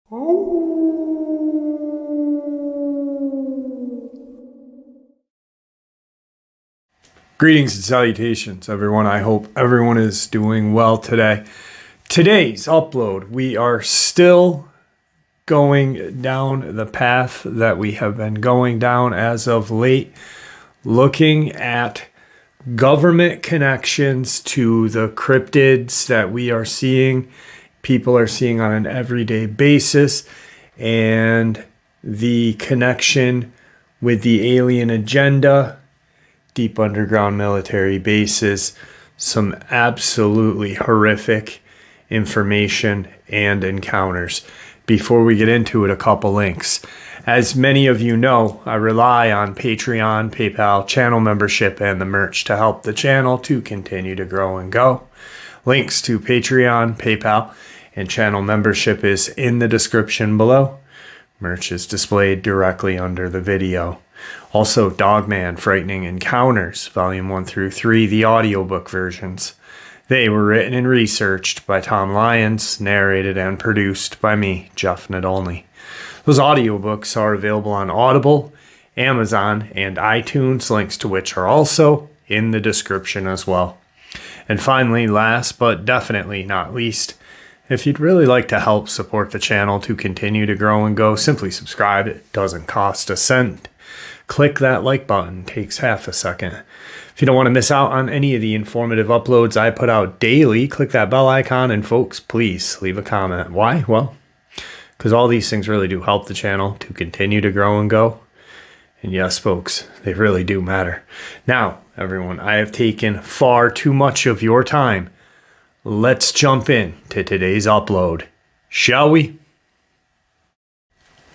Greetings and salutations, everyone. I hope everyone is doing well today. Today's upload, we are still going down the path that we have been going down as of late, looking at government connections to the cryptids that we are seeing, people are seeing on an everyday basis, and the connection with the alien agenda, deep underground military bases, some absolutely horrific information and encounters. Before we get into it, a couple links. As many of you know, I rely on Patreon, PayPal, channel membership, and the merch to help the channel to continue to grow and go. Links to Patreon, PayPal, and channel membership is in the description below. Merch is displayed directly under the video. Also, Dogman, Frightening Encounters, Volume 1 through 3, the audiobook versions. They were written and researched by Tom Lyons, narrated and produced by me, Jeff Nadolny. Those audiobooks are available on Audible, Amazon, and iTunes, links to which are also in the description as well. And finally, last but definitely not least, if you'd really like to help support the channel to continue to grow and go, simply subscribe. It doesn't cost a cent. Click that like button, takes half a second. If you don't want to miss out on any of the informative uploads I put out daily, click that bell icon, and folks, please leave a comment. Why? Well, because all these things really do help the channel to continue to grow and go. And yes, folks, they really do matter. Now, everyone, I have taken far too much of your time. Let's jump in to today's upload, shall we?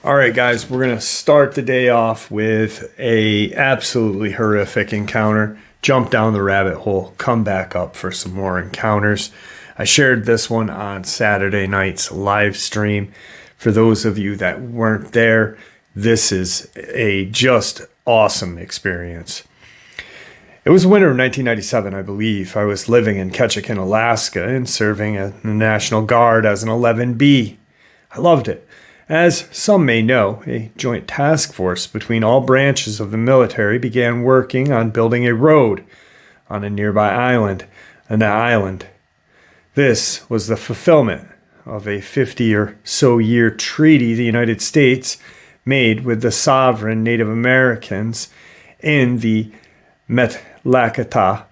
All right, guys, we're going to start the day off with a absolutely horrific encounter. Jump down the rabbit hole, come back up for some more encounters. I shared this one on Saturday night's live stream. For those of you that weren't there, this is a just awesome experience. It was winter of 1997, I believe. I was living in Ketchikan, Alaska, and serving in the National Guard as an 11B. I loved it. As some may know, a joint task force between all branches of the military began working on building a road on a nearby island, an island. This was the fulfillment of a 50 or so year treaty the United States made with the sovereign Native Americans in the Metlakatla.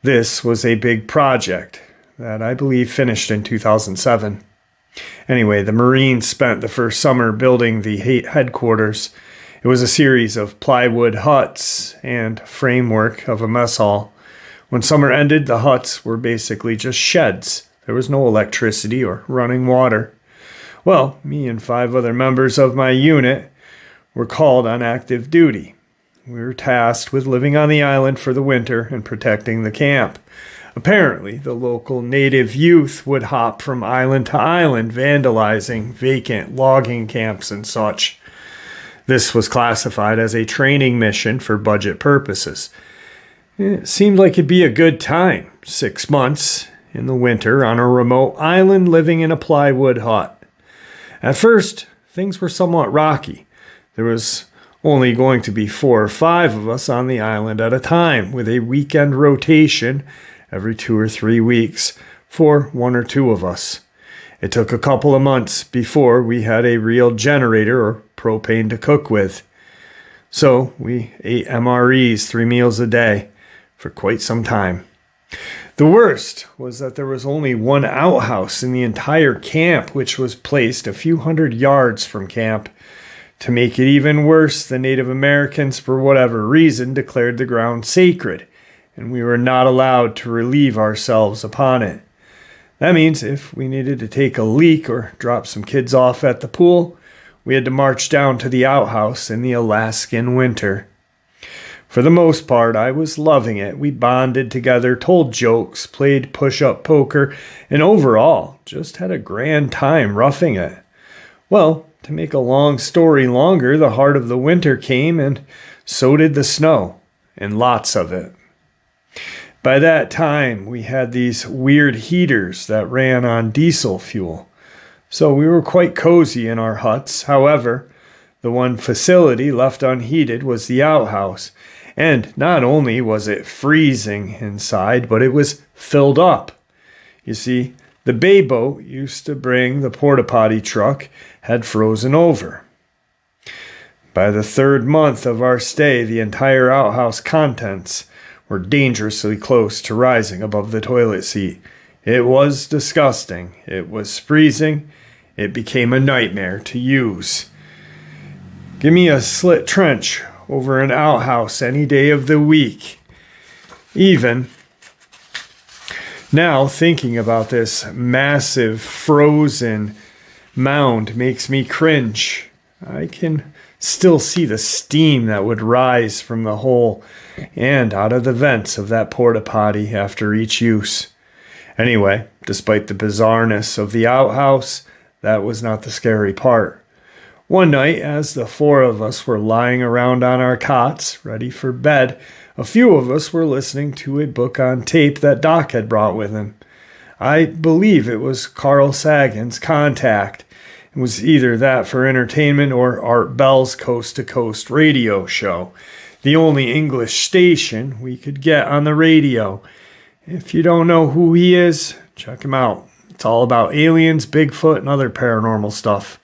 This was a big project that I believe finished in 2007. Anyway, the Marines spent the first summer building the headquarters. It was a series of plywood huts and framework of a mess hall. When summer ended, the huts were basically just sheds. There was no electricity or running water. Well, me and 5 other members of my unit were called on active duty. We were tasked with living on the island for the winter and protecting the camp. Apparently, the local native youth would hop from island to island, vandalizing vacant logging camps and such. This was classified as a training mission for budget purposes. It seemed like it'd be a good time, 6 months in the winter on a remote island living in a plywood hut. At first, things were somewhat rocky. There was only going to be 4 or 5 of us on the island at a time, with a weekend rotation every 2 or 3 weeks for 1 or 2 of us. It took a couple of months before we had a real generator or propane to cook with. So we ate MREs 3 meals a day for quite some time. The worst was that there was only 1 outhouse in the entire camp, which was placed a few hundred yards from camp. To make it even worse, the Native Americans, for whatever reason, declared the ground sacred, and we were not allowed to relieve ourselves upon it. That means if we needed to take a leak or drop some kids off at the pool, we had to march down to the outhouse in the Alaskan winter. For the most part, I was loving it. We bonded together, told jokes, played push-up poker, and overall just had a grand time roughing it. Well, to make a long story longer, the heart of the winter came, and so did the snow, and lots of it. By that time, we had these weird heaters that ran on diesel fuel. So we were quite cozy in our huts. However, the one facility left unheated was the outhouse. And not only was it freezing inside, but it was filled up. You see, the bay boat used to bring the porta potty truck had frozen over. By the third month of our stay, the entire outhouse contents were dangerously close to rising above the toilet seat. It was disgusting. It was freezing. It became a nightmare to use. Give me a slit trench over an outhouse any day of the week. Even now, thinking about this massive frozen mound makes me cringe. I can still see the steam that would rise from the hole and out of the vents of that porta potty after each use. Anyway, despite the bizarreness of the outhouse, that was not the scary part. One night, as the four of us were lying around on our cots, ready for bed, a few of us were listening to a book on tape that Doc had brought with him. I believe it was Carl Sagan's Contact. It was either that for entertainment or Art Bell's Coast to Coast radio show, the only English station we could get on the radio. If you don't know who he is, check him out. It's all about aliens, Bigfoot, and other paranormal stuff.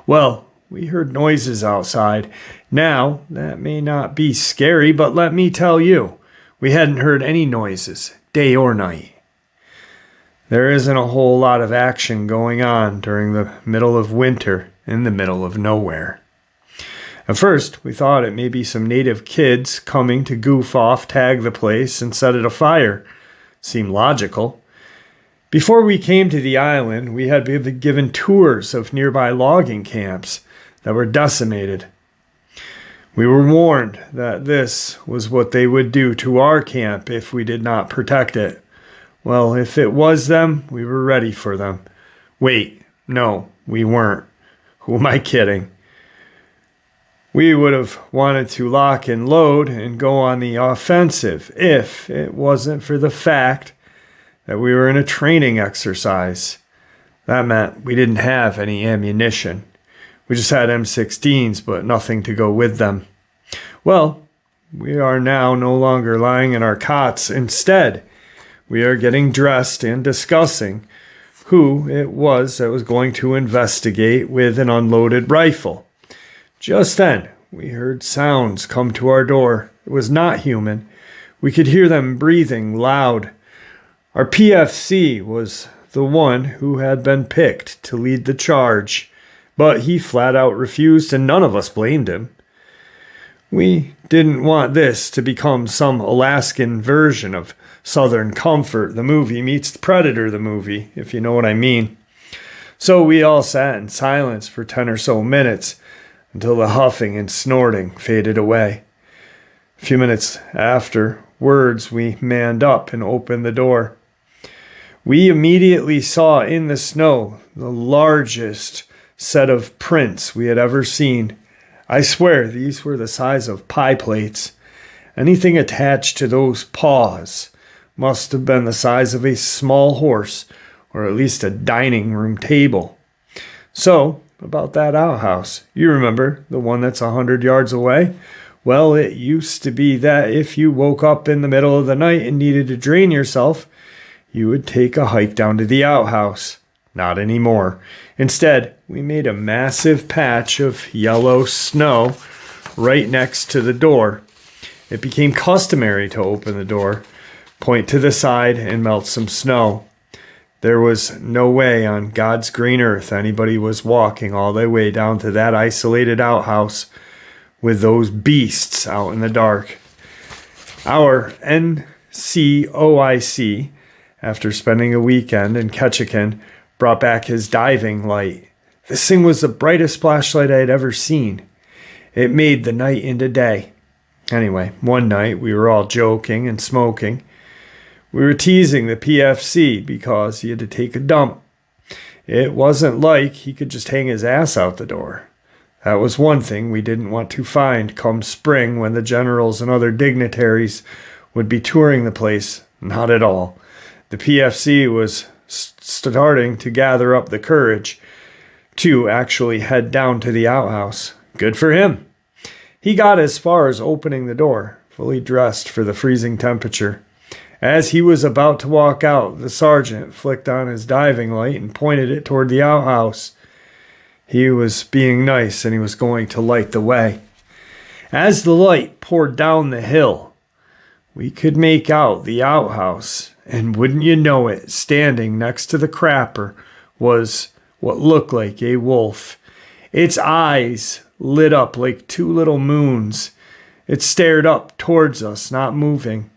Well, we heard noises outside. Now, that may not be scary, but let me tell you, we hadn't heard any noises, day or night. There isn't a whole lot of action going on during the middle of winter in the middle of nowhere. At first, we thought it may be some native kids coming to goof off, tag the place, and set it afire. Seemed logical. Before we came to the island, we had been given tours of nearby logging camps that were decimated. We were warned that this was what they would do to our camp if we did not protect it. Well, if it was them, we were ready for them. Wait, no, we weren't. Who am I kidding? We would have wanted to lock and load and go on the offensive if it wasn't for the fact that we were in a training exercise. That meant we didn't have any ammunition. We just had M16s, but nothing to go with them. Well, we are now no longer lying in our cots. Instead, we are getting dressed and discussing who it was that was going to investigate with an unloaded rifle. Just then, we heard sounds come to our door. It was not human. We could hear them breathing loud. Our PFC was the one who had been picked to lead the charge, but he flat out refused, and none of us blamed him. We didn't want this to become some Alaskan version of Southern Comfort, the movie, meets Predator, the movie, if you know what I mean. So we all sat in silence for 10 or so minutes until the huffing and snorting faded away. A few minutes afterwards, we manned up and opened the door. We immediately saw in the snow the largest set of prints we had ever seen. I swear these were the size of pie plates. Anything attached to those paws must have been the size of a small horse, or at least a dining room table. So, about that outhouse, you remember, the one that's 100 yards away? Well, it used to be that if you woke up in the middle of the night and needed to drain yourself, you would take a hike down to the outhouse. Not anymore. Instead, we made a massive patch of yellow snow right next to the door. It became customary to open the door, point to the side, and melt some snow. There was no way on God's green earth anybody was walking all the way down to that isolated outhouse with those beasts out in the dark. Our NCOIC, after spending a weekend in Ketchikan, brought back his diving light. This thing was the brightest flashlight I had ever seen. It made the night into day. Anyway, one night we were all joking and smoking. We were teasing the PFC because he had to take a dump. It wasn't like he could just hang his ass out the door. That was one thing we didn't want to find come spring when the generals and other dignitaries would be touring the place. Not at all. The PFC was starting to gather up the courage. to actually head down to the outhouse. Good for him. He got as far as opening the door, fully dressed for the freezing temperature. As he was about to walk out, the sergeant flicked on his diving light and pointed it toward the outhouse. He was being nice and he was going to light the way. As the light poured down the hill, we could make out the outhouse, and wouldn't you know it, standing next to the crapper was what looked like a wolf. Its eyes lit up like two little moons. It stared up towards us, not moving.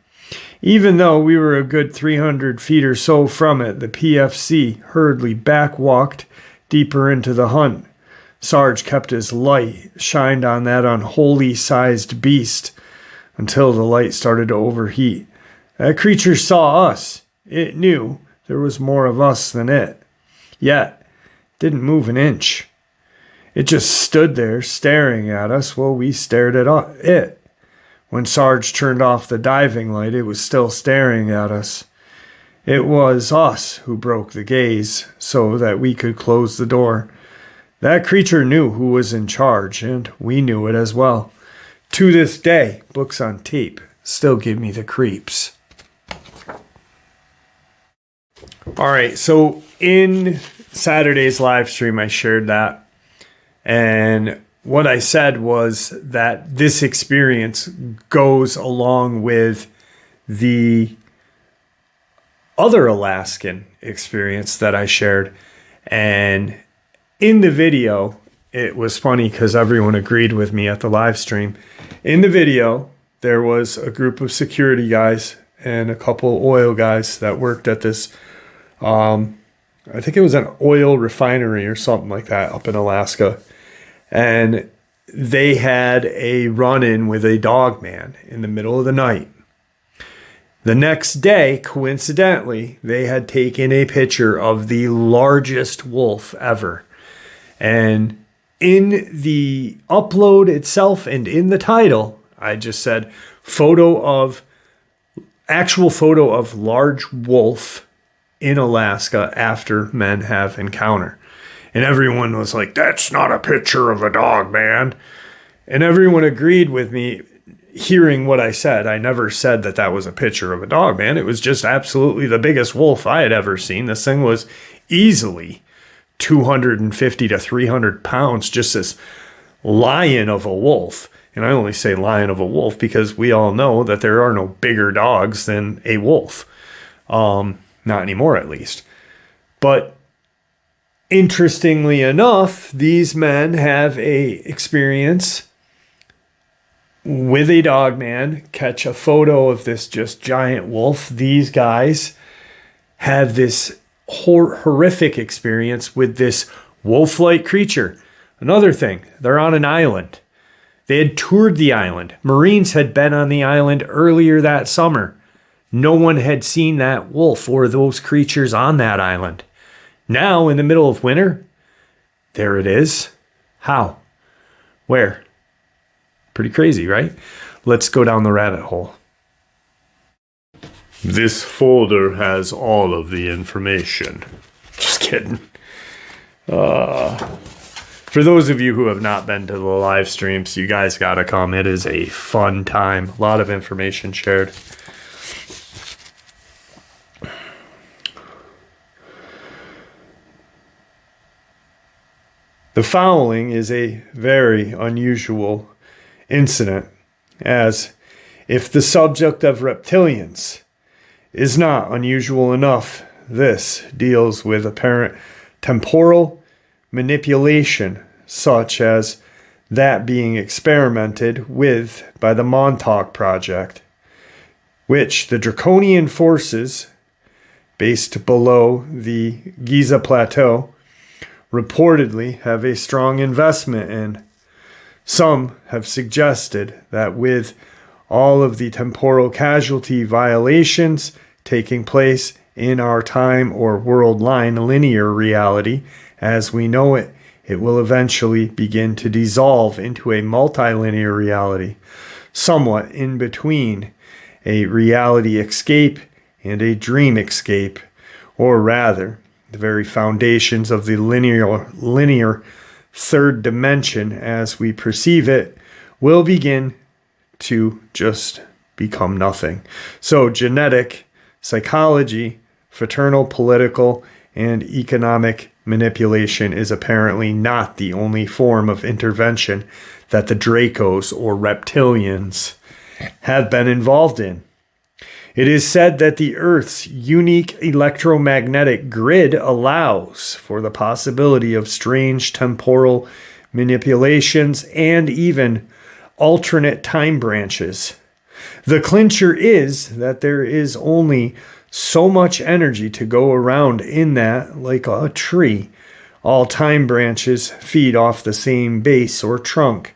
Even though we were a good 300 feet or so from it, the PFC hurriedly backwalked deeper into the hunt. Sarge kept his light shined on that unholy-sized beast until the light started to overheat. That creature saw us. It knew there was more of us than it. Yet, didn't move an inch. It just stood there staring at us while we stared at it. When Sarge turned off the diving light, it was still staring at us. It was us who broke the gaze so that we could close the door. That creature knew who was in charge, and we knew it as well. To this day, books on tape still give me the creeps. All right, so in Saturday's live stream, I shared that. And what I said was that this experience goes along with the other Alaskan experience that I shared. And in the video, it was funny because everyone agreed with me at the live stream. In the video, there was a group of security guys and a couple oil guys that worked at this, I think it was an oil refinery or something like that up in Alaska. And they had a run-in with a Dogman in the middle of the night. The next day, coincidentally, they had taken a picture of the largest wolf ever. And in the upload itself and in the title, I just said actual photo of large wolf in Alaska after men have encounter. And everyone was like, that's not a picture of a dog, man. And everyone agreed with me hearing what I said. I never said that that was a picture of a dog, man. It was just absolutely the biggest wolf I had ever seen. This thing was easily 250 to 300 pounds, just this lion of a wolf. And I only say lion of a wolf because we all know that there are no bigger dogs than a wolf. Not anymore, at least. But interestingly enough, these men have a experience with a Dogman, catch a photo of this just giant wolf. These guys have this horrific experience with this wolf-like creature. Another thing, they're on an island. They had toured the island. Marines had been on the island earlier that summer. No one had seen that wolf or those creatures on that island. Now, in the middle of winter, there it is. How? Where? Pretty crazy, right? Let's go down the rabbit hole. This folder has all of the information. Just kidding. For those of you who have not been to the live streams, you guys gotta come. It is a fun time. A lot of information shared. The following is a very unusual incident, as if the subject of reptilians is not unusual enough, this deals with apparent temporal manipulation, such as that being experimented with by the Montauk Project, which the draconian forces based below the Giza Plateau reportedly have a strong investment in. Some have suggested that with all of the temporal casualty violations taking place in our time or world line linear reality as we know it, it will eventually begin to dissolve into a multilinear reality, somewhat in between a reality escape and a dream escape, or rather, the very foundations of the linear third dimension as we perceive it, will begin to just become nothing. So genetic, psychology, fraternal, political, and economic manipulation is apparently not the only form of intervention that the Dracos or reptilians have been involved in. It is said that the Earth's unique electromagnetic grid allows for the possibility of strange temporal manipulations and even alternate time branches. The clincher is that there is only so much energy to go around in that, like a tree. All time branches feed off the same base or trunk.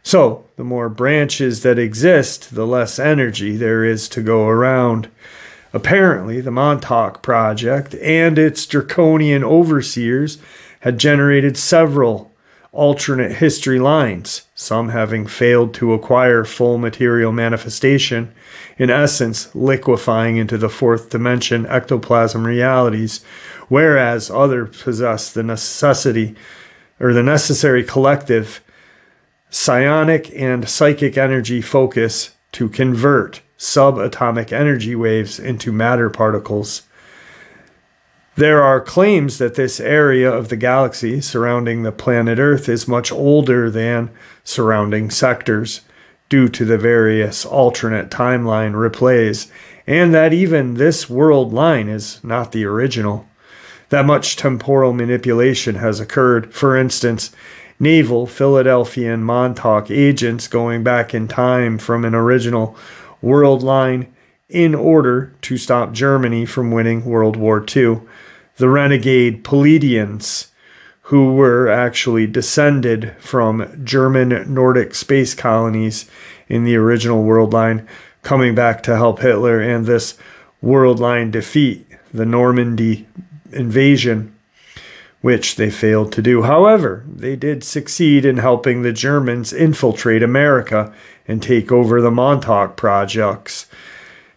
So, the more branches that exist, the less energy there is to go around. Apparently, the Montauk Project and its draconian overseers had generated several alternate history lines, some having failed to acquire full material manifestation, in essence liquefying into the fourth dimension ectoplasm realities, whereas others possess the necessary collective psionic and psychic energy focus to convert subatomic energy waves into matter particles. There are claims that this area of the galaxy surrounding the planet Earth is much older than surrounding sectors due to the various alternate timeline replays, and that even this world line is not the original. That much temporal manipulation has occurred. For instance, naval Philadelphia and Montauk agents going back in time from an original world line in order to stop Germany from winning World War II. The renegade Palladians, who were actually descended from German Nordic space colonies in the original world line, coming back to help Hitler and this world line defeat the Normandy invasion, which they failed to do. However, they did succeed in helping the Germans infiltrate America and take over the Montauk projects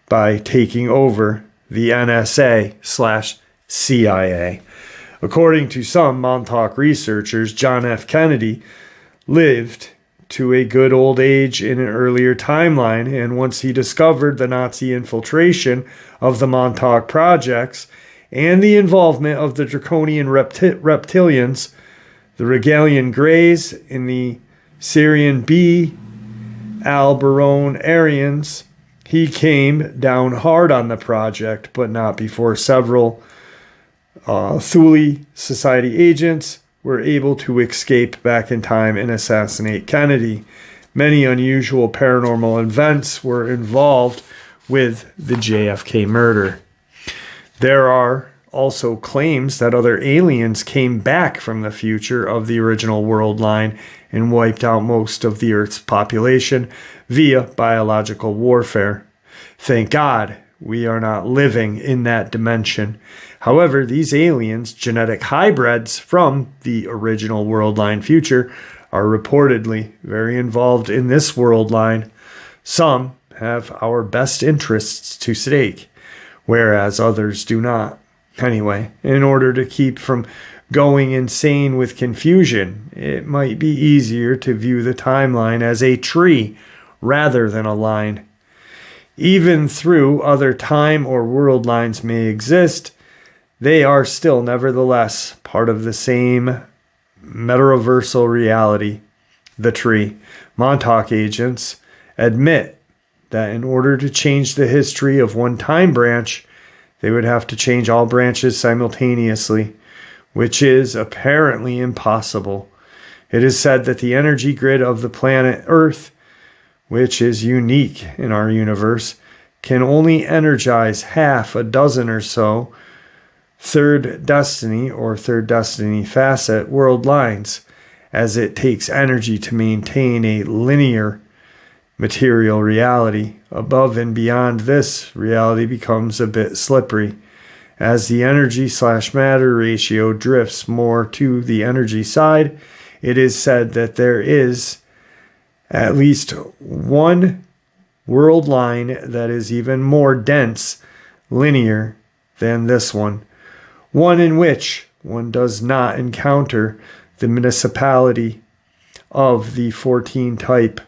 by taking over the NSA/CIA. According to some Montauk researchers, John F. Kennedy lived to a good old age in an earlier timeline, and once he discovered the Nazi infiltration of the Montauk projects and the involvement of the draconian reptilians, the Regalian Greys, and the Syrian B. Alberon Aryans, he came down hard on the project, but not before several Thule Society agents were able to escape back in time and assassinate Kennedy. Many unusual paranormal events were involved with the JFK murder. There are also claims that other aliens came back from the future of the original world line and wiped out most of the Earth's population via biological warfare. Thank God we are not living in that dimension. However, these aliens, genetic hybrids from the original world line future, are reportedly very involved in this world line. Some have our best interests to stake, whereas others do not. Anyway, in order to keep from going insane with confusion, it might be easier to view the timeline as a tree rather than a line. Even through other time or world lines may exist, they are still nevertheless part of the same metaversal reality, the tree. Montauk agents admit that in order to change the history of one time branch, they would have to change all branches simultaneously, which is apparently impossible. It is said that the energy grid of the planet Earth, which is unique in our universe, can only energize half a dozen or so third destiny or third destiny facet world lines, as it takes energy to maintain a linear material reality. Above and beyond this, reality becomes a bit slippery. As the energy/matter ratio drifts more to the energy side, it is said that there is at least one world line that is even more dense, linear than this one. one in which one does not encounter the municipality of the 14 type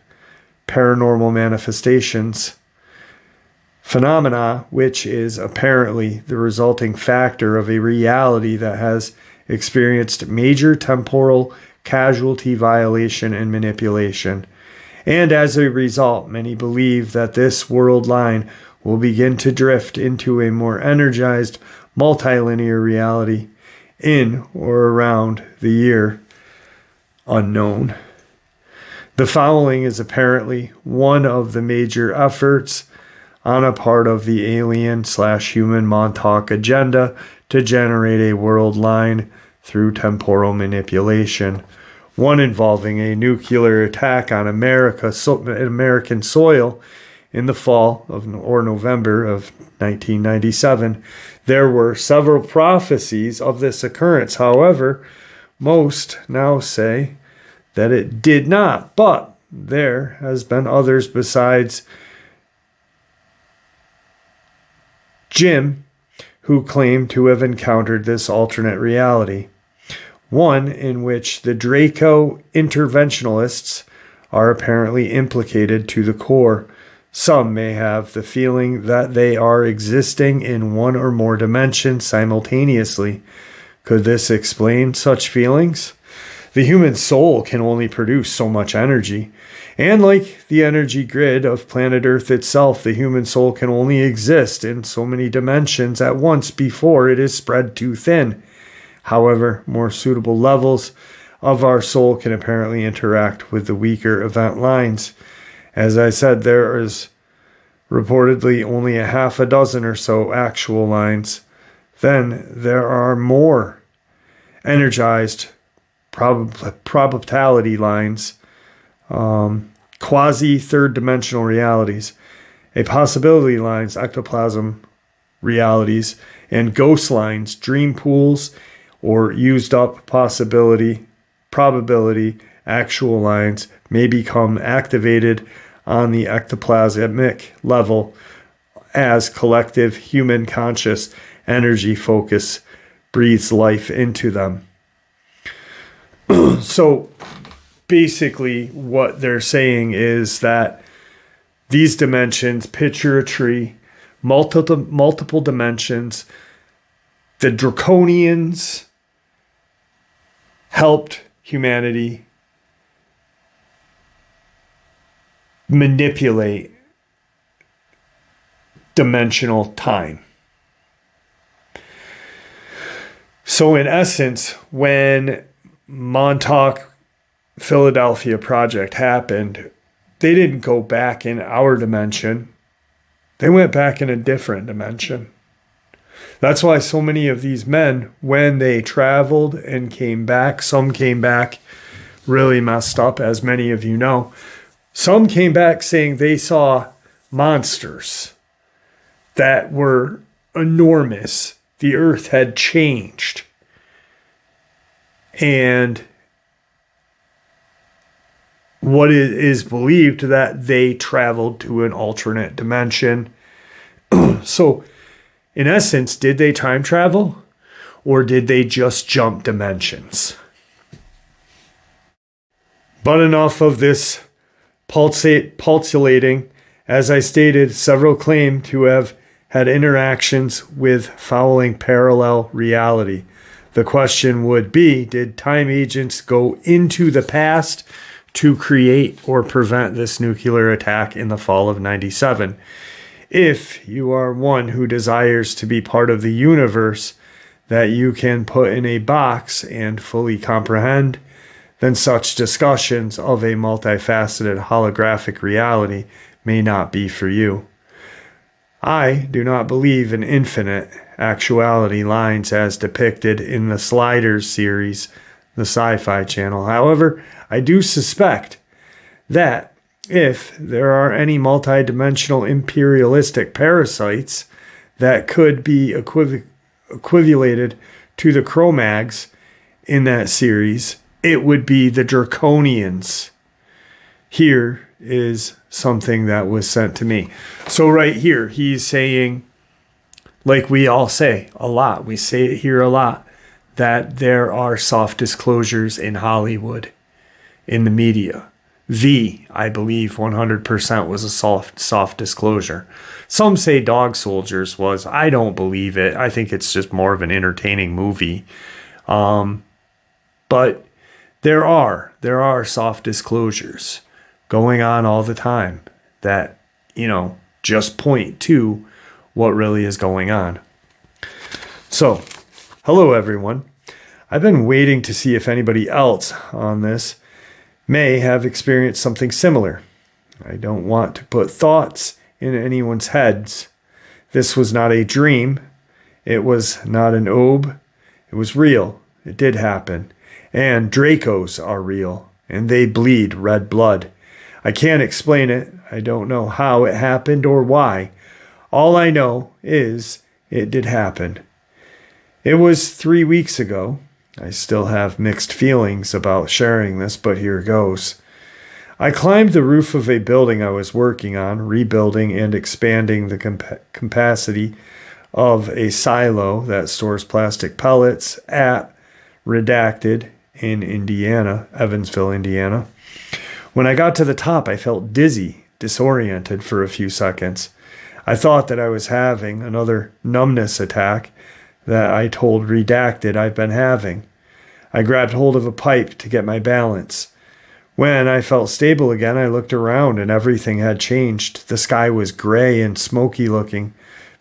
paranormal manifestations phenomena, which is apparently the resulting factor of a reality that has experienced major temporal casualty violation and manipulation. And as a result, many believe that this world line will begin to drift into a more energized multilinear reality in or around the year unknown. The following is apparently one of the major efforts on a part of the alien/human Montauk agenda to generate a world line through temporal manipulation, one involving a nuclear attack on American soil in the fall or November of 1997. There were several prophecies of this occurrence. However, most now say that it did not, but there has been others besides Jim who claim to have encountered this alternate reality, one in which the Draco interventionalists are apparently implicated to the core. Some may have the feeling that they are existing in one or more dimensions simultaneously. Could this explain such feelings? The human soul can only produce so much energy. And like the energy grid of planet Earth itself, the human soul can only exist in so many dimensions at once before it is spread too thin. However, more suitable levels of our soul can apparently interact with the weaker event lines. As I said, there is reportedly only a half a dozen or so actual lines. Then there are more energized probability lines, quasi-third dimensional realities, a possibility lines, ectoplasm realities, and ghost lines, dream pools, or used up probability, actual lines may become activated on the ectoplasmic level as collective human conscious energy focus breathes life into them. So basically what they're saying is that these dimensions, picture a tree, multiple dimensions, the Draconians helped humanity manipulate dimensional time. So in essence, when Montauk, Philadelphia project happened, they didn't go back in our dimension. They went back in a different dimension. That's why so many of these men, when they traveled and came back, some came back really messed up, as many of you know. Some came back saying they saw monsters that were enormous. The earth had changed. And what it is believed that they traveled to an alternate dimension. So, in essence, did they time travel? Or did they just jump dimensions? But enough of this pulsulating. As I stated, several claim to have had interactions with following parallel reality. The question would be, did time agents go into the past to create or prevent this nuclear attack in the fall of 97? If you are one who desires to be part of the universe that you can put in a box and fully comprehend, then such discussions of a multifaceted holographic reality may not be for you. I do not believe in infinite actuality lines as depicted in the Sliders series, the Sci-Fi Channel. However, I do suspect that if there are any multidimensional imperialistic parasites that could be equivalated to the Cro-Mags in that series, it would be the Draconians. Here is something that was sent to me. So right here, he's saying like we all say a lot, we say it here a lot, that there are soft disclosures in Hollywood, in the media. I believe 100% was a soft disclosure. Some say Dog Soldiers was. I don't believe it. I think it's just more of an entertaining movie. But there are soft disclosures going on all the time that, just point to what really is going on. So, hello everyone. I've been waiting to see if anybody else on this may have experienced something similar. I don't want to put thoughts in anyone's heads. This was not a dream. It was not an obe. It was real. It did happen. And Dracos are real, and they bleed red blood. I can't explain it. I don't know how it happened or why. All I know is it did happen. It was 3 weeks ago. I still have mixed feelings about sharing this, but here goes. I climbed the roof of a building I was working on, rebuilding and expanding the capacity of a silo that stores plastic pellets at Redacted in Indiana, Evansville, Indiana. When I got to the top, I felt dizzy, disoriented for a few seconds. I thought that I was having another numbness attack that I told Redacted I've been having. I grabbed hold of a pipe to get my balance. When I felt stable again, I looked around and everything had changed. The sky was gray and smoky looking.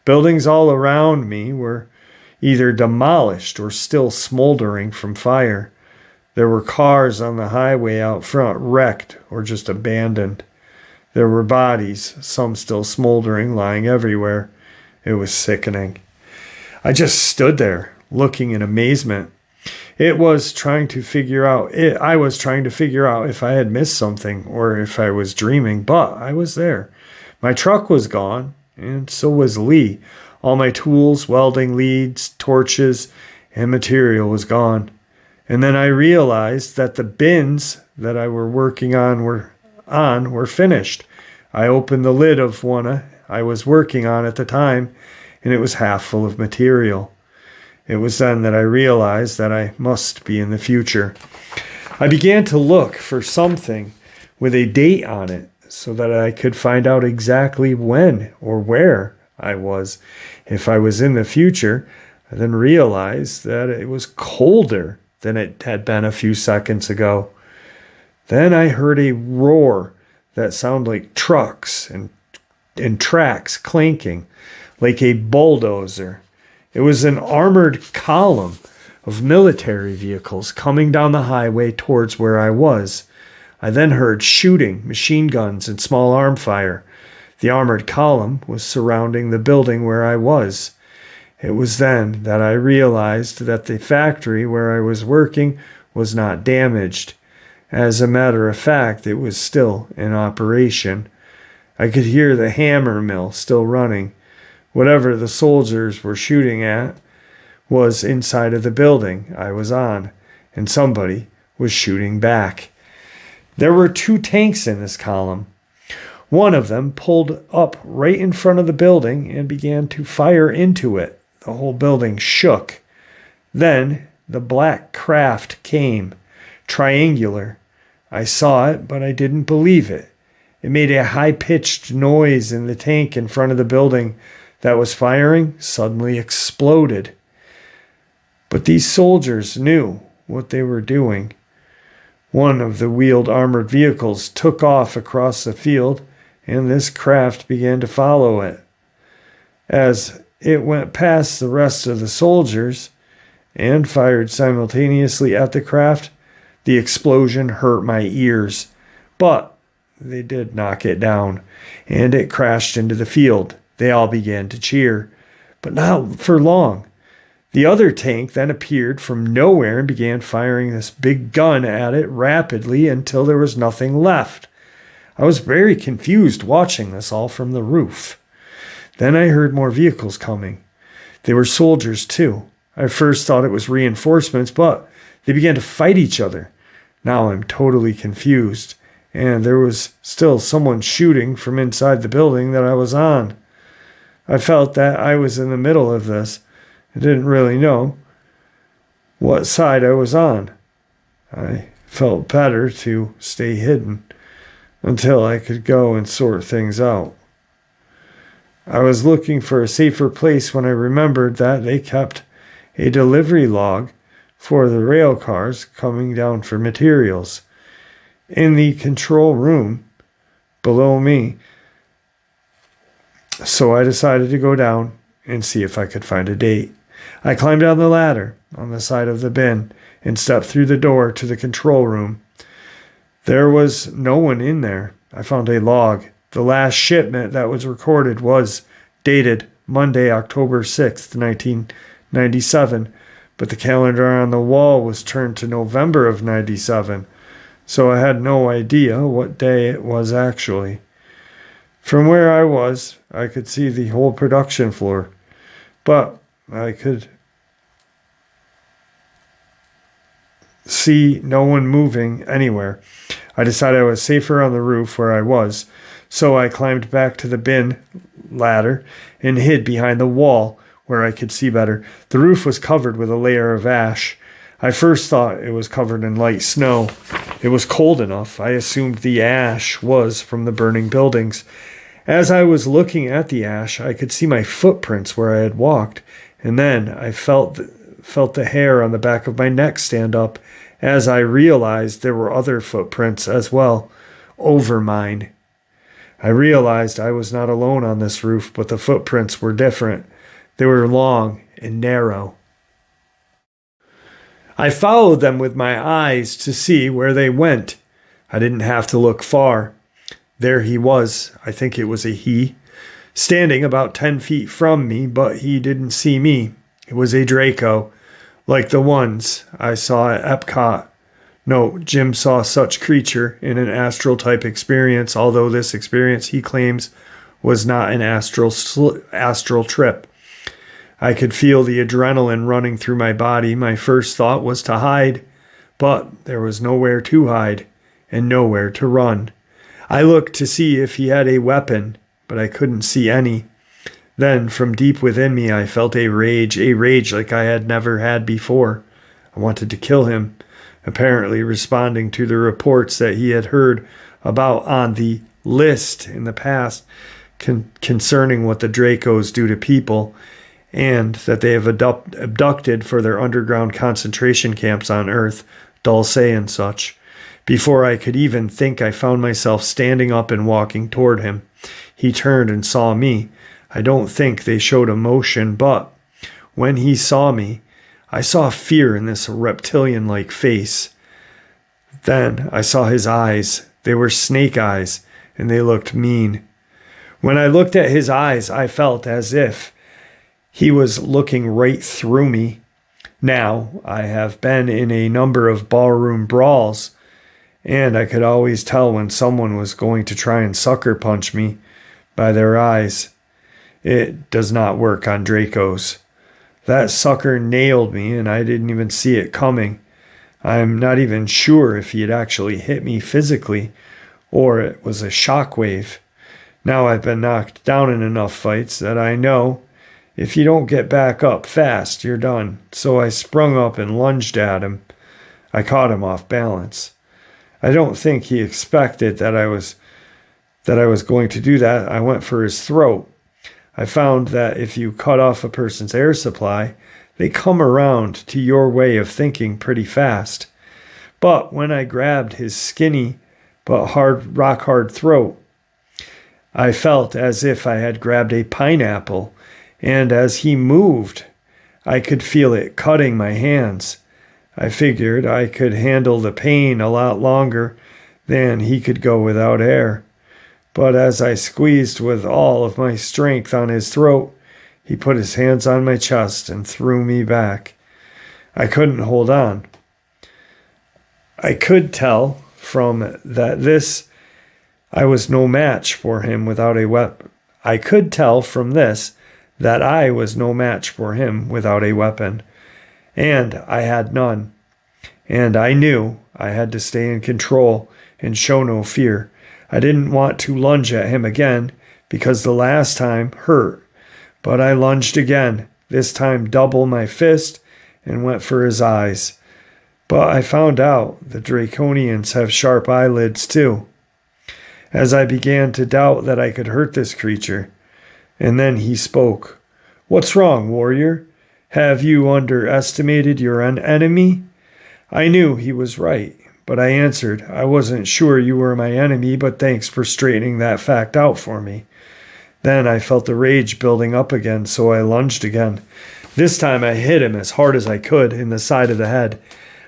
Buildings all around me were either demolished or still smoldering from fire. There were cars on the highway out front wrecked or just abandoned. There were bodies, some still smoldering, lying everywhere. It was sickening. I just stood there, looking in amazement. I was trying to figure out if I had missed something or if I was dreaming, but I was there. My truck was gone, and so was Lee. All my tools, welding leads, torches, and material was gone. And then I realized that the bins that I were working on were finished. I opened the lid of one I was working on at the time, and it was half full of material. It was then that I realized that I must be in the future. I began to look for something with a date on it so that I could find out exactly when or where I was. If I was in the future, I then realized that it was colder than it had been a few seconds ago. Then I heard a roar that sounded like trucks and tracks clanking, like a bulldozer. It was an armored column of military vehicles coming down the highway towards where I was. I then heard shooting, machine guns, and small arm fire. The armored column was surrounding the building where I was. It was then that I realized that the factory where I was working was not damaged. As a matter of fact, it was still in operation. I could hear the hammer mill still running. Whatever the soldiers were shooting at was inside of the building I was on, and somebody was shooting back. There were 2 tanks in this column. One of them pulled up right in front of the building and began to fire into it. The whole building shook. Then the black craft came, triangular. I saw it, but I didn't believe it. It made a high-pitched noise, and the tank in front of the building that was firing suddenly exploded. But these soldiers knew what they were doing. One of the wheeled armored vehicles took off across the field, and this craft began to follow it. As it went past the rest of the soldiers and fired simultaneously at the craft, the explosion hurt my ears. But they did knock it down, and it crashed into the field. They all began to cheer, but not for long. The other tank then appeared from nowhere and began firing this big gun at it rapidly until there was nothing left. I was very confused watching this all from the roof. Then I heard more vehicles coming. They were soldiers too. I first thought it was reinforcements, but they began to fight each other. Now I'm totally confused, and there was still someone shooting from inside the building that I was on. I felt that I was in the middle of this. I didn't really know what side I was on. I felt better to stay hidden until I could go and sort things out. I was looking for a safer place when I remembered that they kept a delivery log for the rail cars coming down for materials in the control room below me. So I decided to go down and see if I could find a date. I climbed down the ladder on the side of the bin and stepped through the door to the control room. There was no one in there. I found a log. The last shipment that was recorded was dated Monday, October 6th, 1997, but the calendar on the wall was turned to November of 97, so I had no idea what day it was actually. From where I was, I could see the whole production floor, but I could see no one moving anywhere. I decided I was safer on the roof where I was, so I climbed back to the bin ladder and hid behind the wall where I could see better. The roof was covered with a layer of ash. I first thought it was covered in light snow. It was cold enough. I assumed the ash was from the burning buildings. As I was looking at the ash, I could see my footprints where I had walked, and then I felt the hair on the back of my neck stand up as I realized there were other footprints as well, over mine. I realized I was not alone on this roof, but the footprints were different. They were long and narrow. I followed them with my eyes to see where they went. I didn't have to look far. There he was, I think it was a he, standing about 10 feet from me, but he didn't see me. It was a Draco, like the ones I saw at Epcot. No, Jim saw such creature in an astral type experience, although this experience he claims was not an astral trip. I could feel the adrenaline running through my body. My first thought was to hide, but there was nowhere to hide and nowhere to run. I looked to see if he had a weapon, but I couldn't see any. Then, from deep within me, I felt a rage like I had never had before. I wanted to kill him, apparently responding to the reports that he had heard about on the list in the past concerning what the Dracos do to people, and that they have abducted for their underground concentration camps on Earth, Dulce and such. Before I could even think, I found myself standing up and walking toward him. He turned and saw me. I don't think they showed emotion, but when he saw me, I saw fear in this reptilian-like face. Then I saw his eyes. They were snake eyes, and they looked mean. When I looked at his eyes, I felt as if he was looking right through me. Now, I have been in a number of ballroom brawls, and I could always tell when someone was going to try and sucker punch me by their eyes. It does not work on Dracos. That sucker nailed me, and I didn't even see it coming. I'm not even sure if he had actually hit me physically, or it was a shockwave. Now I've been knocked down in enough fights that I know if you don't get back up fast, you're done. So I sprung up and lunged at him. I caught him off balance. I don't think he expected that I was going to do that. I went for his throat. I found that if you cut off a person's air supply, they come around to your way of thinking pretty fast. But when I grabbed his skinny but rock hard throat, I felt as if I had grabbed a pineapple, and as he moved, I could feel it cutting my hands. I figured I could handle the pain a lot longer than he could go without air. But as I squeezed with all of my strength on his throat, he put his hands on my chest and threw me back. I couldn't hold on. I could tell from that I was no match for him without a weapon. I could tell from this that I was no match for him without a weapon, and I had none. And I knew I had to stay in control and show no fear. I didn't want to lunge at him again because the last time hurt. But I lunged again, this time double my fist, and went for his eyes. But I found out the Draconians have sharp eyelids too. As I began to doubt that I could hurt this creature, and then he spoke. "What's wrong, warrior? Have you underestimated your enemy?" I knew he was right, but I answered, "I wasn't sure you were my enemy, but thanks for straightening that fact out for me." Then I felt the rage building up again, so I lunged again. This time I hit him as hard as I could in the side of the head.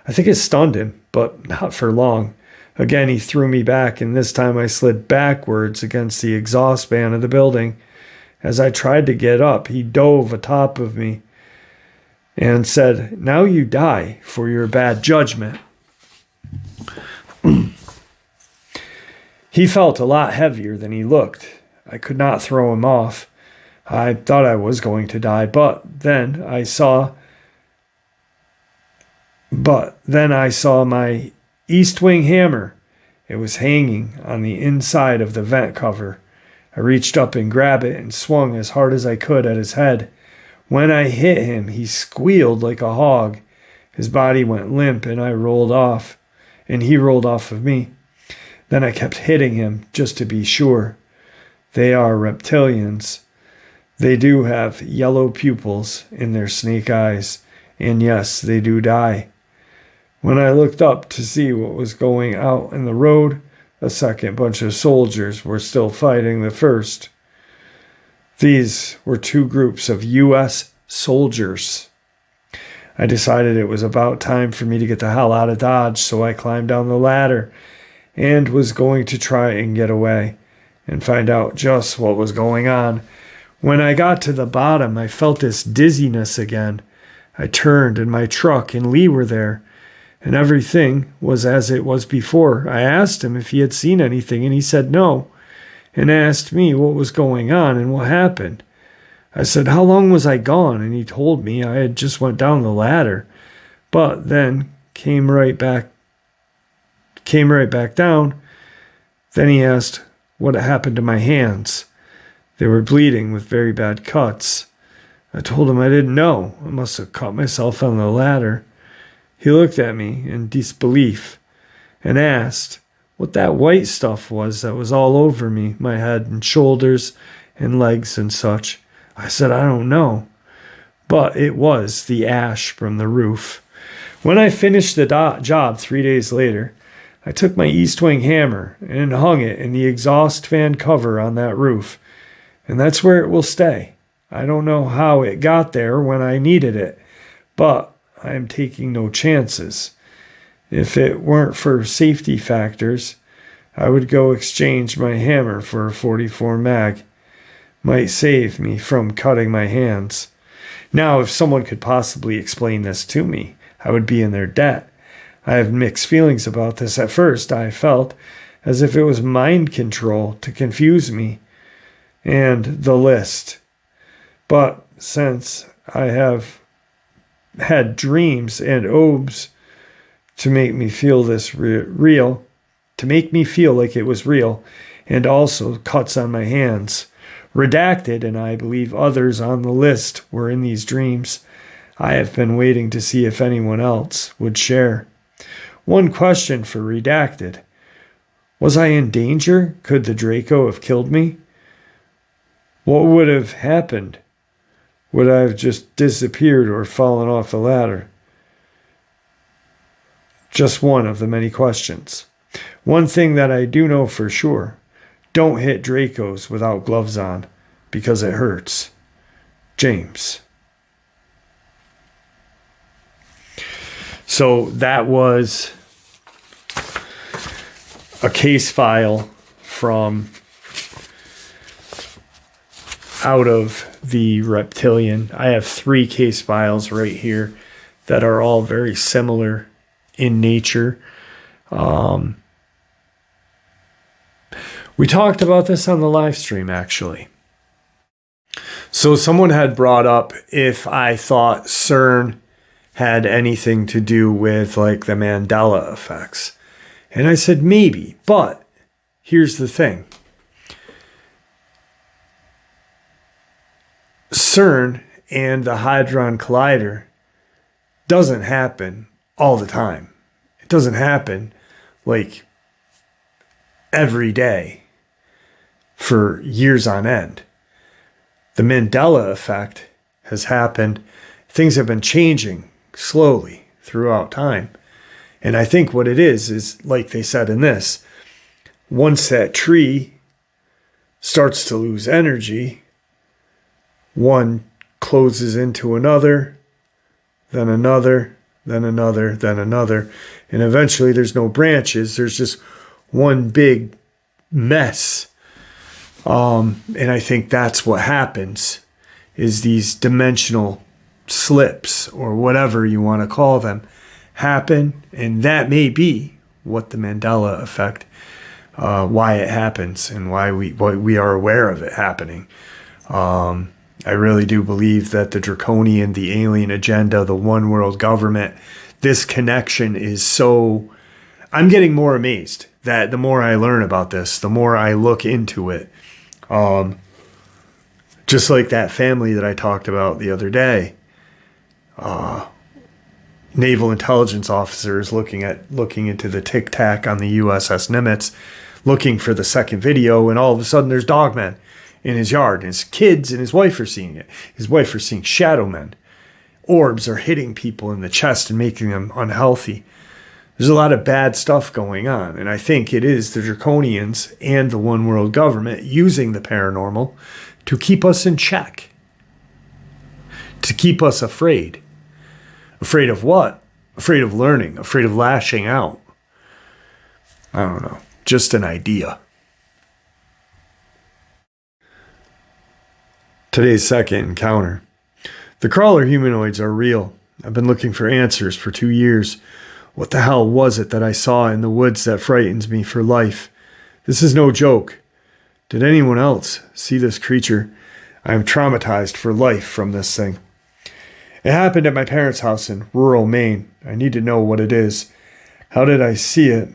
I think it stunned him, but not for long. Again he threw me back, and this time I slid backwards against the exhaust fan of the building. As I tried to get up, he dove atop of me and said, "Now you die for your bad judgment." He felt a lot heavier than he looked. I could not throw him off. I thought I was going to die, but then I saw my east wing hammer. It was hanging on the inside of the vent cover. I reached up and grabbed it and swung as hard as I could at his head. When I hit him, he squealed like a hog. His body went limp, and he rolled off of me. Then I kept hitting him just to be sure. They are reptilians. They do have yellow pupils in their snake eyes, and yes, they do die. When I looked up to see what was going out in the road, a second bunch of soldiers were still fighting the first. These were two groups of U.S. soldiers. I decided it was about time for me to get the hell out of Dodge, so I climbed down the ladder and was going to try and get away and find out just what was going on. When I got to the bottom, I felt this dizziness again. I turned, and my truck and Lee were there, and everything was as it was before. I asked him if he had seen anything, and he said no, and asked me what was going on and what happened. I said, "How long was I gone?" And he told me I had just went down the ladder, but then came right back down. Then he asked what had happened to my hands. They were bleeding with very bad cuts. I told him I didn't know. I must have cut myself on the ladder. He looked at me in disbelief and asked what that white stuff was that was all over me, my head and shoulders and legs and such. I said, "I don't know." But it was the ash from the roof. When I finished the job 3 days later, I took my east wing hammer and hung it in the exhaust fan cover on that roof. And that's where it will stay. I don't know how it got there when I needed it, but I am taking no chances. If it weren't for safety factors, I would go exchange my hammer for a 44 mag. Might save me from cutting my hands. Now, if someone could possibly explain this to me, I would be in their debt. I have mixed feelings about this. At first, I felt as if it was mind control to confuse me and the list. But since I have had dreams and obes to make me feel this real, to make me feel like it was real, and also cuts on my hands, Redacted, and I believe others on the list were in these dreams. I have been waiting to see if anyone else would share. One question for Redacted. Was I in danger? Could the Draco have killed me? What would have happened? Would I have just disappeared or fallen off the ladder? Just one of the many questions. One thing that I do know for sure. Don't hit Dracos without gloves on, because it hurts. James. So that was a case file from out of the Reptillian. I have 3 case files right here that are all very similar in nature. We talked about this on the live stream, actually. So someone had brought up if I thought CERN had anything to do with like the Mandela effects. And I said maybe, but here's the thing. CERN and the Hadron Collider doesn't happen all the time. It doesn't happen like every day for years on end. The Mandela effect has happened. Things have been changing slowly throughout time. And I think what it is like they said in this, once that tree starts to lose energy, one closes into another, then another, then another, then another. And eventually there's no branches. There's just one big mess. And I think that's what happens, is these dimensional slips, or whatever you want to call them, happen. And that may be what the Mandela effect, why it happens and why we are aware of it happening. I really do believe that the draconian, the alien agenda, the one world government, this connection is so... I'm getting more amazed that the more I learn about this, the more I look into it. Just like that family that I talked about the other day. Naval intelligence officers looking into the Tic Tac on the USS Nimitz, looking for the second video, and all of a sudden there's Dogman in his yard, and his kids and his wife are seeing it. His wife are seeing shadow men. Orbs are hitting people in the chest and making them unhealthy. There's a lot of bad stuff going on, and I think it is the draconians and the one world government using the paranormal to keep us in check, to keep us afraid. Afraid of what? Afraid of learning, afraid of lashing out. I don't know, just an idea. Today's second encounter. The crawler humanoids are real. I've been looking for answers for 2 years. What the hell was it that I saw in the woods that frightens me for life? This is no joke. Did anyone else see this creature? I am traumatized for life from this thing. It happened at my parents' house in rural Maine. I need to know what it is. How did I see it?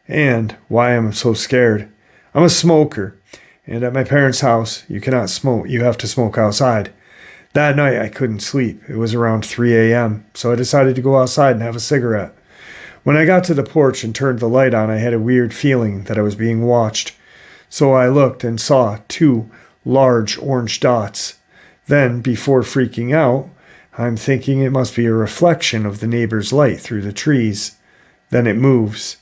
And why am I so scared? I'm a smoker. And at my parents' house, you cannot smoke. You have to smoke outside. That night, I couldn't sleep. It was around 3 a.m., so I decided to go outside and have a cigarette. When I got to the porch and turned the light on, I had a weird feeling that I was being watched. So I looked and saw 2 large orange dots. Then, before freaking out, I'm thinking it must be a reflection of the neighbor's light through the trees. Then it moves.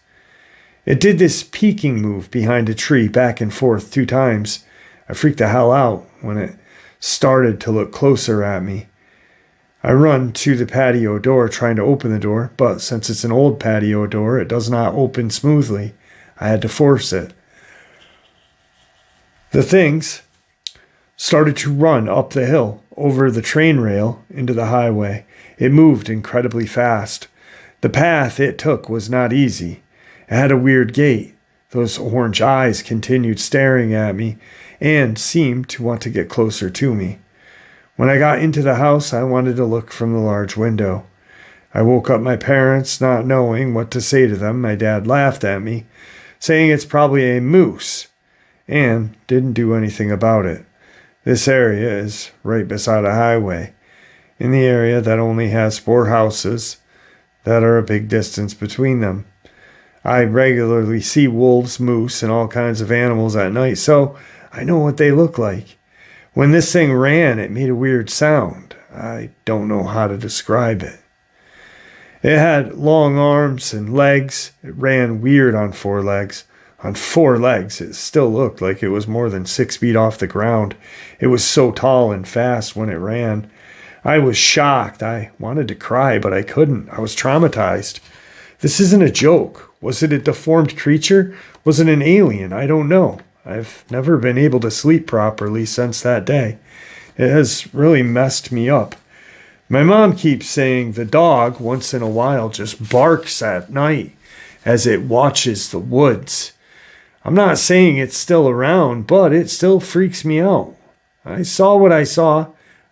It did this peeking move behind a tree back and forth 2 times. I freaked the hell out when it started to look closer at me. I run to the patio door trying to open the door, but since it's an old patio door, it does not open smoothly. I had to force it. The things started to run up the hill, over the train rail, into the highway. It moved incredibly fast. The path it took was not easy. It had a weird gait. Those orange eyes continued staring at me and seemed to want to get closer to me. When I got into the house, I wanted to look from the large window. I woke up my parents, not knowing what to say to them. My dad laughed at me, saying it's probably a moose, and didn't do anything about it. This area is right beside a highway, in the area that only has 4 houses that are a big distance between them. I regularly see wolves, moose, and all kinds of animals at night, so I know what they look like. When this thing ran, it made a weird sound. I don't know how to describe it. It had long arms and legs. It ran weird on 4 legs. On 4 legs, it still looked like it was more than 6 feet off the ground. It was so tall and fast when it ran. I was shocked. I wanted to cry, but I couldn't. I was traumatized. This isn't a joke. Was it a deformed creature? Was it an alien? I don't know. I've never been able to sleep properly since that day. It has really messed me up. My mom keeps saying the dog once in a while just barks at night as it watches the woods. I'm not saying it's still around, but it still freaks me out. I saw what I saw.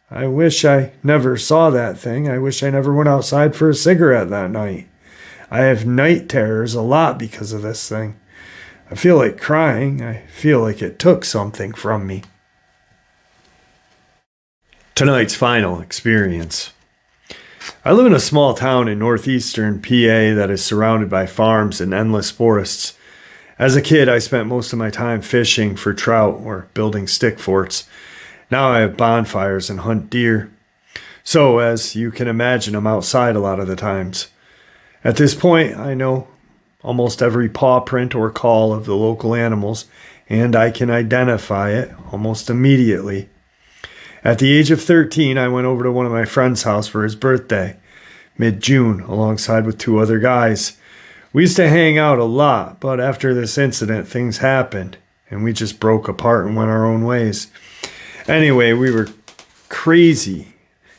I wish I never saw that thing. I wish I never went outside for a cigarette that night. I have night terrors a lot because of this thing. I feel like crying. I feel like it took something from me. Tonight's final experience. I live in a small town in northeastern PA that is surrounded by farms and endless forests. As a kid, I spent most of my time fishing for trout or building stick forts. Now I have bonfires and hunt deer. So, as you can imagine, I'm outside a lot of the times. At this point, I know almost every paw print or call of the local animals, and I can identify it almost immediately. At the age of 13, I went over to one of my friend's house for his birthday, mid-June, alongside with two other guys. We used to hang out a lot, but after this incident, things happened, and we just broke apart and went our own ways. Anyway, we were crazy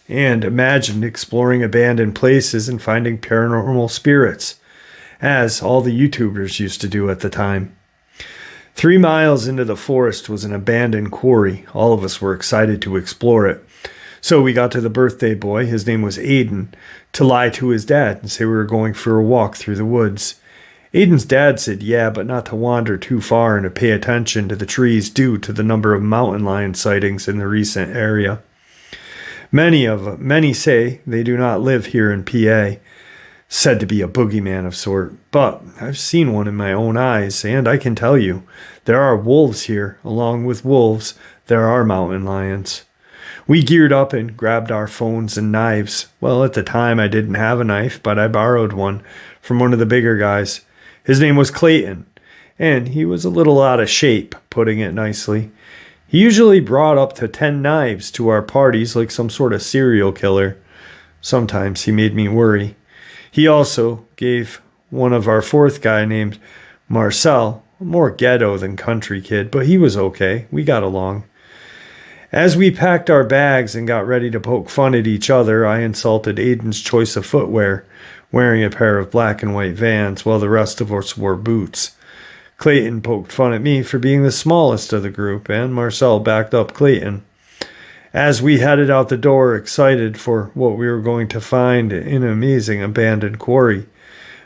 and imagined exploring abandoned places and finding paranormal spirits, as all the YouTubers used to do at the time. 3 miles into the forest was an abandoned quarry. All of us were excited to explore it. So we got to the birthday boy, his name was Aiden, to lie to his dad and say we were going for a walk through the woods. Aiden's dad said yeah, but not to wander too far and to pay attention to the trees due to the number of mountain lion sightings in the recent area. Many say they do not live here in PA, said to be a boogeyman of sort, but I've seen one in my own eyes, and I can tell you, there are wolves here. Along with wolves, there are mountain lions. We geared up and grabbed our phones and knives. Well, at the time I didn't have a knife, but I borrowed one from one of the bigger guys. His name was Clayton, and he was a little out of shape, putting it nicely. He usually brought up to 10 knives to our parties like some sort of serial killer. Sometimes he made me worry. He also gave one of our fourth guy named Marcel, more ghetto than country kid, but he was okay. We got along. As we packed our bags and got ready to poke fun at each other, I insulted Aiden's choice of footwear, wearing a pair of black and white Vans while the rest of us wore boots. Clayton poked fun at me for being the smallest of the group, and Marcel backed up Clayton. As we headed out the door, excited for what we were going to find in an amazing abandoned quarry,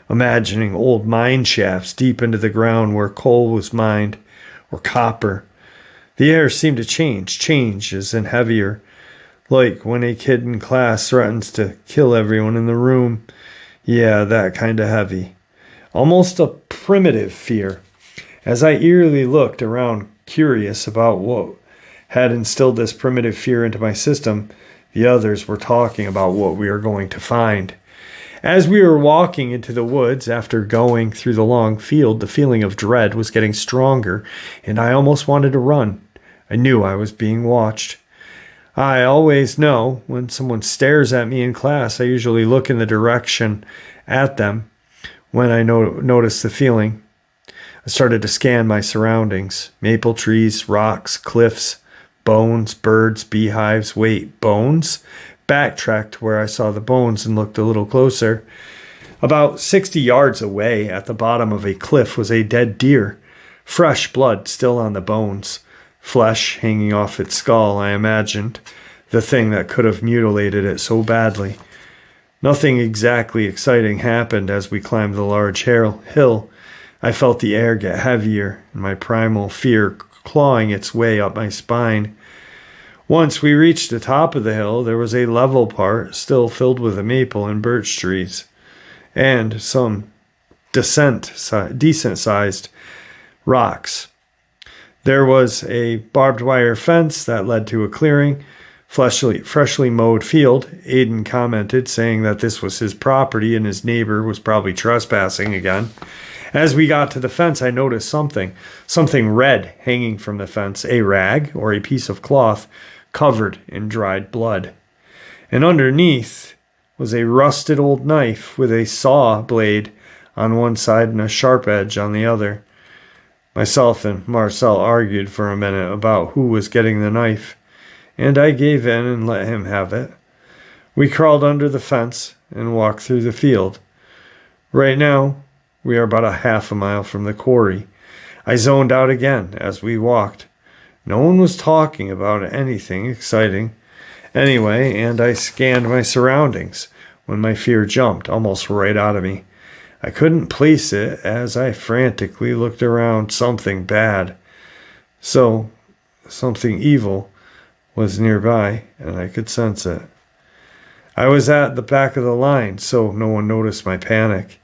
imagining old mine shafts deep into the ground where coal was mined, or copper. The air seemed to change as in heavier, like when a kid in class threatens to kill everyone in the room. Yeah, that kind of heavy. Almost a primitive fear. As I eerily looked around, curious about what had instilled this primitive fear into my system, the others were talking about what we were going to find. As we were walking into the woods after going through the long field, the feeling of dread was getting stronger, and I almost wanted to run. I knew I was being watched. I always know when someone stares at me in class, I usually look in the direction at them when I notice the feeling. I started to scan my surroundings. Maple trees, rocks, cliffs, bones, birds, beehives. Wait, bones? Backtracked to where I saw the bones and looked a little closer. About 60 yards away at the bottom of a cliff was a dead deer. Fresh blood still on the bones. Flesh hanging off its skull, I imagined. The thing that could have mutilated it so badly. Nothing exactly exciting happened as we climbed the large hill. I felt the air get heavier and my primal fear clawing its way up my spine. Once we reached the top of the hill, there was a level part still filled with the maple and birch trees, and some decent-sized rocks. There was a barbed wire fence that led to a clearing, freshly mowed field. Aiden commented, saying that this was his property and his neighbor was probably trespassing again. As we got to the fence, I noticed something red hanging from the fence, a rag or a piece of cloth covered in dried blood. And underneath was a rusted old knife with a saw blade on one side and a sharp edge on the other. Myself and Marcel argued for a minute about who was getting the knife, and I gave in and let him have it. We crawled under the fence and walked through the field. Right now, we are about a half a mile from the quarry. I zoned out again as we walked. No one was talking about anything exciting anyway, and I scanned my surroundings when my fear jumped almost right out of me. I couldn't place it as I frantically looked around. Something bad. Something evil was nearby, and I could sense it. I was at the back of the line, so no one noticed my panic.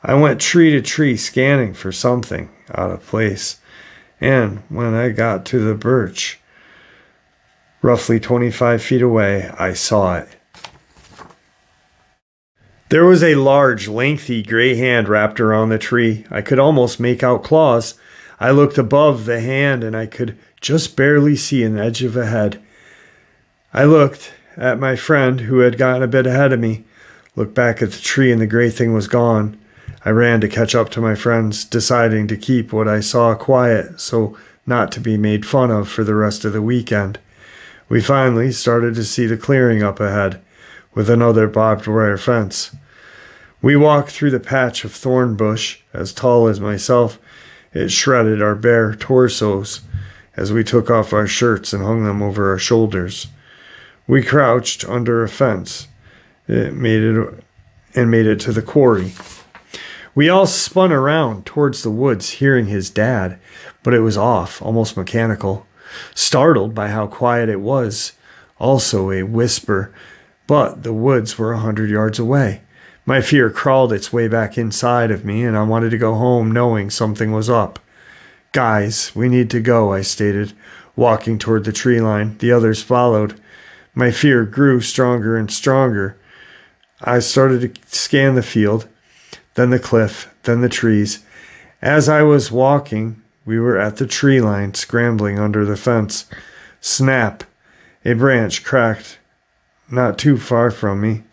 I went tree to tree scanning for something out of place, and when I got to the birch, roughly 25 feet away, I saw it. There was a large, lengthy gray hand wrapped around the tree. I could almost make out claws. I looked above the hand, and I could just barely see an edge of a head. I looked at my friend, who had gotten a bit ahead of me, looked back at the tree, and the gray thing was gone. I ran to catch up to my friends, deciding to keep what I saw quiet so not to be made fun of for the rest of the weekend. We finally started to see the clearing up ahead, with another barbed wire fence. We walked through the patch of thorn bush, as tall as myself. It shredded our bare torsos as we took off our shirts and hung them over our shoulders. We crouched under a fence. It made it to the quarry. We all spun around towards the woods, hearing his dad, but it was off, almost mechanical. Startled by how quiet it was, also a whisper, but the woods were 100 yards away. My fear crawled its way back inside of me, and I wanted to go home knowing something was up. "Guys, we need to go," I stated, walking toward the tree line. The others followed. My fear grew stronger and stronger. I started to scan the field, then the cliff, then the trees. As I was walking, we were at the tree line, scrambling under the fence. Snap! A branch cracked not too far from me.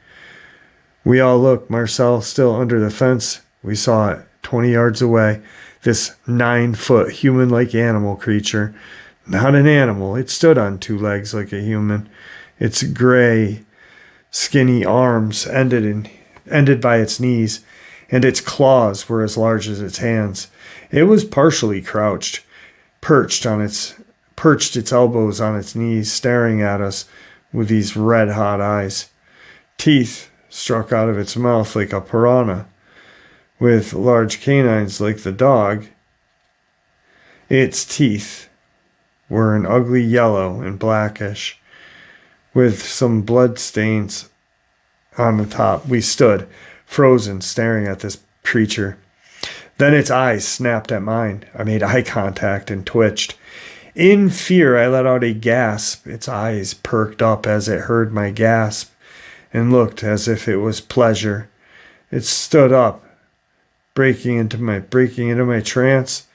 We all looked. Marcel still under the fence. We saw it, 20 yards away. This 9-foot human-like animal creature. Not an animal. It stood on 2 legs like a human. Its gray, skinny arms ended by its knees, and its claws were as large as its hands. It was partially crouched, perched its elbows on its knees, staring at us with these red-hot eyes. Teeth struck out of its mouth like a piranha, with large canines like the dog. Its teeth were an ugly yellow and blackish, with some blood stains on the top. We stood, frozen, staring at this creature. Then its eyes snapped at mine. I made eye contact and twitched. In fear, I let out a gasp. Its eyes perked up as it heard my gasp and looked as if it was pleasure. It stood up, breaking into my trance,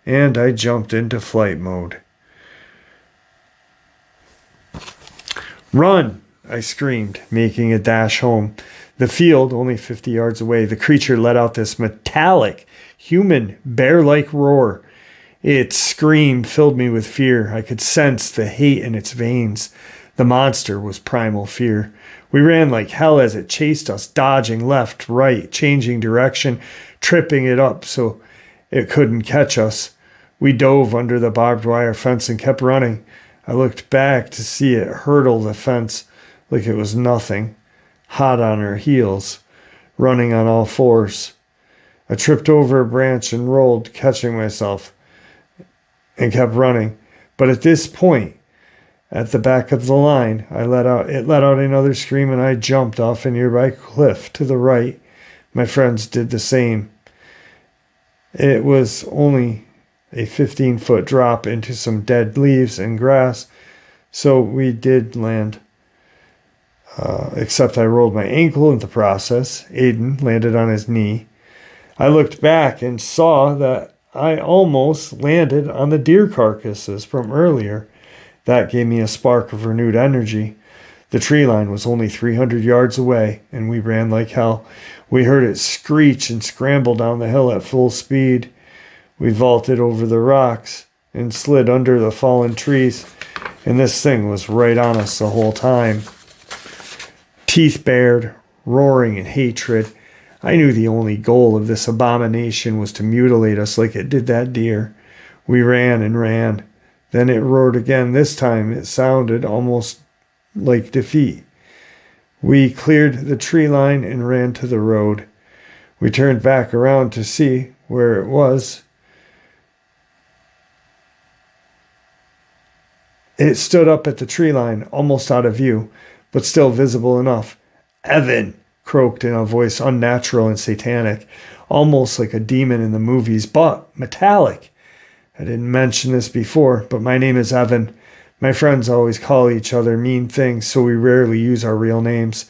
and I jumped into flight mode. "Run!" I screamed, making a dash home. The field, only 50 yards away, the creature let out this metallic, human, bear-like roar. Its scream filled me with fear. I could sense the hate in its veins. The monster was primal fear. We ran like hell as it chased us, dodging left, right, changing direction, tripping it up so it couldn't catch us. We dove under the barbed wire fence and kept running. I looked back to see it hurdle the fence like it was nothing, hot on her heels, running on all fours. I tripped over a branch and rolled, catching myself, and kept running. But at this point, at the back of the line, it let out another scream, and I jumped off a nearby cliff to the right. My friends did the same. It was only a 15-foot drop into some dead leaves and grass, so we did land. Except I rolled my ankle in the process. Aiden landed on his knee. I looked back and saw that I almost landed on the deer carcasses from earlier. That gave me a spark of renewed energy. The tree line was only 300 yards away, and we ran like hell. We heard it screech and scramble down the hill at full speed. We vaulted over the rocks and slid under the fallen trees, and this thing was right on us the whole time. Teeth bared, roaring in hatred. I knew the only goal of this abomination was to mutilate us like it did that deer. We ran and ran. Then it roared again. This time it sounded almost like defeat. We cleared the tree line and ran to the road. We turned back around to see where it was. It stood up at the tree line, almost out of view, but still visible enough. Evan, croaked in a voice unnatural and satanic, almost like a demon in the movies, but metallic. I didn't mention this before, but my name is Evan. My friends always call each other mean things, so we rarely use our real names.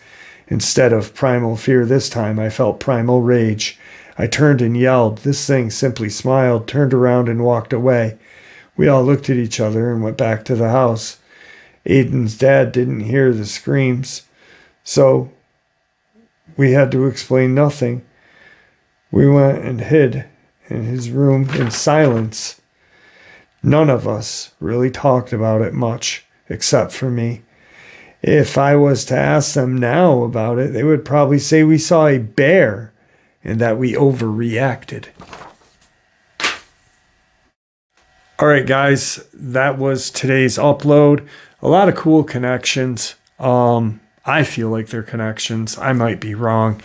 Instead of primal fear this time, I felt primal rage. I turned and yelled. This thing simply smiled, turned around, and walked away. We all looked at each other and went back to the house. Aiden's dad didn't hear the screams, so we had to explain nothing. We went and hid in his room in silence. None of us really talked about it much, except for me. If I was to ask them now about it, they would probably say we saw a bear and that we overreacted. All right, guys, that was today's upload. A lot of cool connections. I feel like they're connections. I might be wrong.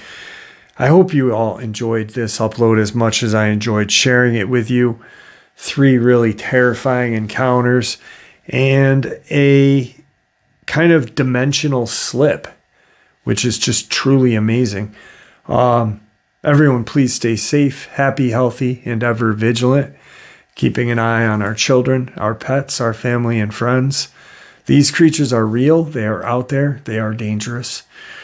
I hope you all enjoyed this upload as much as I enjoyed sharing it with you. 3 really terrifying encounters and a kind of dimensional slip, which is just truly amazing. Everyone, please stay safe, happy, healthy, and ever vigilant, keeping an eye on our children, our pets, our family, and friends. These creatures are real. They are out there. They are dangerous.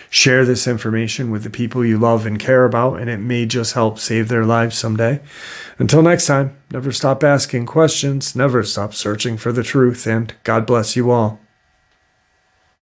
Share this information with the people you love and care about, and it may just help save their lives someday. Until next time, never stop asking questions, never stop searching for the truth, and God bless you all.